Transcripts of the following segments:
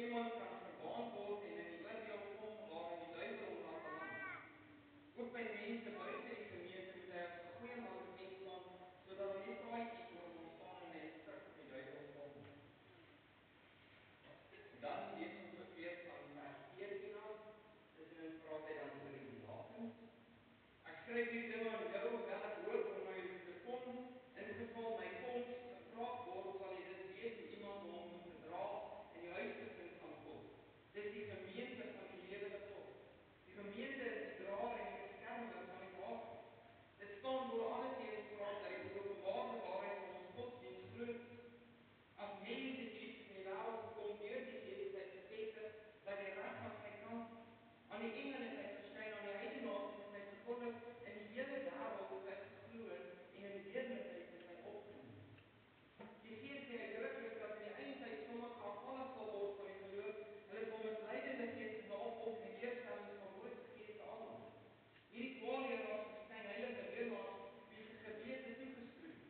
iemand kan verbaan word en in die oordeel kom waar in die duiwel hom laat beland. Ook by mense buite die gemeente moet hy as 'n goeie man bekend staan, sodat daar nie praatjies oor hom ontstaan en hy terug op die duiwel kom. Dan lees ons ook weer van vers 14 af, tussenin praat hy dan oor die diakens. Ek skryf hierdie dinge aan jou, hoewel ek hoop om na julle te kom, in geval my koms gevraag word, sal jy dit weet hoe iemand hom moet gedra in die huisgesin van God. Dis die gemeente van die lewende God. Die gemeente is die draer en die beskermer van die waarheid. Dit staan bo alle teenspraak dat die openbare waarheid van ons godsdienst groot is. As mense iets in die wêreld gekom deur die Gees het bevestig dat die reg aan sy kant aan die engele het hy verskyn, aan die heidenaars het hy verkondig, in die hele wêreld het hy geglo en in deerlikheid het hy opgeneem. Die Gees sê uitdruklik dat in die eindtyd sommige afvallig sal word van die geloof, hulle sal misleidende geeste navolg en leerstellings van bose geeste aanhang. Hierdie dwaalleraars verskyn heilige leraars wie se gewete toegeskroei is.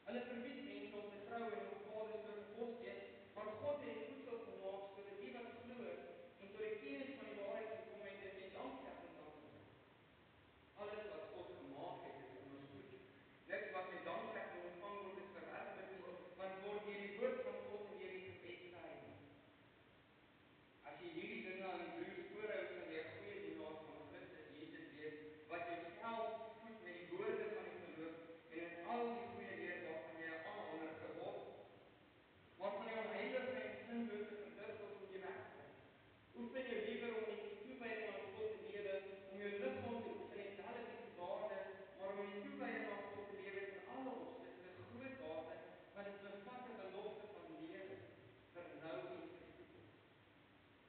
Hulle verbied mense om te trou en om vaders te kos eet, maar God het voedsel gemaak sodat die wat glo en tot die kennis van die waarheid gekom het en die danksegging daarvoor. Alles wat God gemaak het is immers goed. Niks wat met danksegging ontvang word is verwerplik nie, want word deur die woord van God en deur die gebed geheilig. As jy hierdie dinge aan die broers voorhou, sal jy 'n goeie dienaar van Christus Jesus wees, wat jouself voed met die woorde van die geloof en in al die goeie leer waarvan jy 'n aanhanger geword het. Maar van jou heilige en sinlose verdigtels moet jy wegkom. Oefen jou liewer om in die toewyding aan God te lewe, om jou liggaam te oefen en wel is die waarde, maar om in die toewyding aan God te lewe in alle opsigte groot waarde, want dit bevat 'n belofte van lewe vir nou en vir toekoms.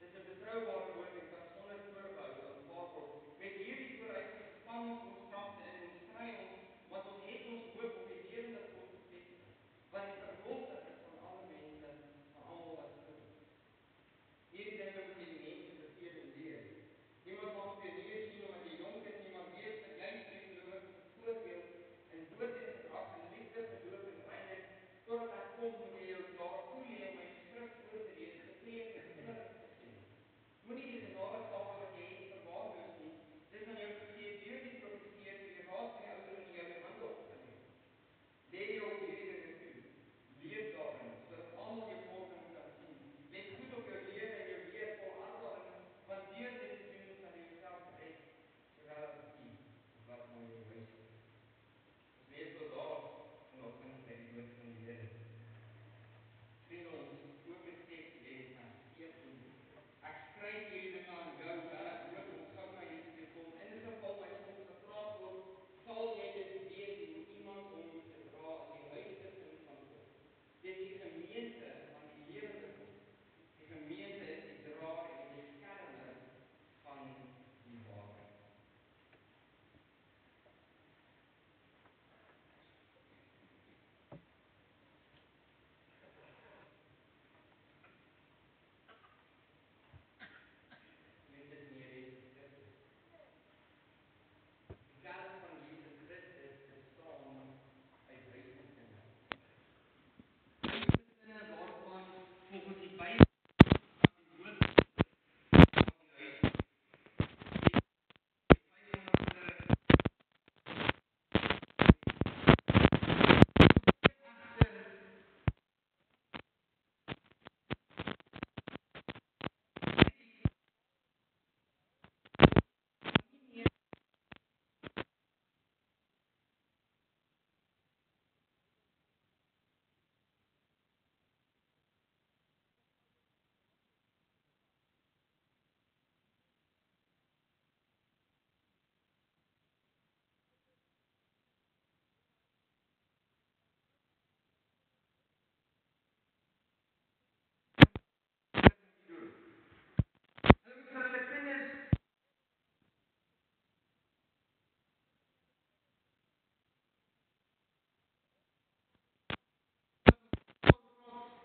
Dit is 'n betroubare woord en kan sonder voorbehou aanvaar word. Met hierdie vooruitsig span ons kragte in en stry ons, want ons het ons hoop op die lewende God gefestig, wat die verlossing is van alle mense, van almal wat glo. Hierdie dinge moet die mense beveel en leer. Niemand mag dit neersien omdat jy jonk is nie, maar wees dat jy die geloof voorbeeld in woord en gedrag en liefde, geloof en reinheid, totdat ek kom moet jy jou daar toeleer my skrif voor te lees, gepreek en gerig te sê. Moenie die genadegave wat jy het verwaarloos nie. Dis aan jou gegee deur die profeseer vir die raad van die ouder in jou hande opgeneem. Lê jou op hierdie dinge toe. Leef daarin, sodat almal jou vordering kan sien. Let goed op jou lewe en jou leer volhard daarin, want deur dit te doen sal jy jouself red, sowel as die wat na jou huis is. Ons lees tot daar vanoggend by die woord van die Here. Vriende, ons oopteks lees na 14. Ek skryf hierdie dinge aan jou, hoewel ek hoop om gou na julle te kom. In geval my soms gevraag word, sal jy dit weet hoe iemand hom moet gedra in die huisgesin van God. Dit is die gemeente van die lewende God. Die gemeente is die draer en die beskermer van die waarheid. Dit is nie Jesus Christus. Die kerk van Jesus Christus bestaan uit huisgesinne. Huisgesinne waarvan volgens die Bybel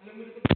hulle moet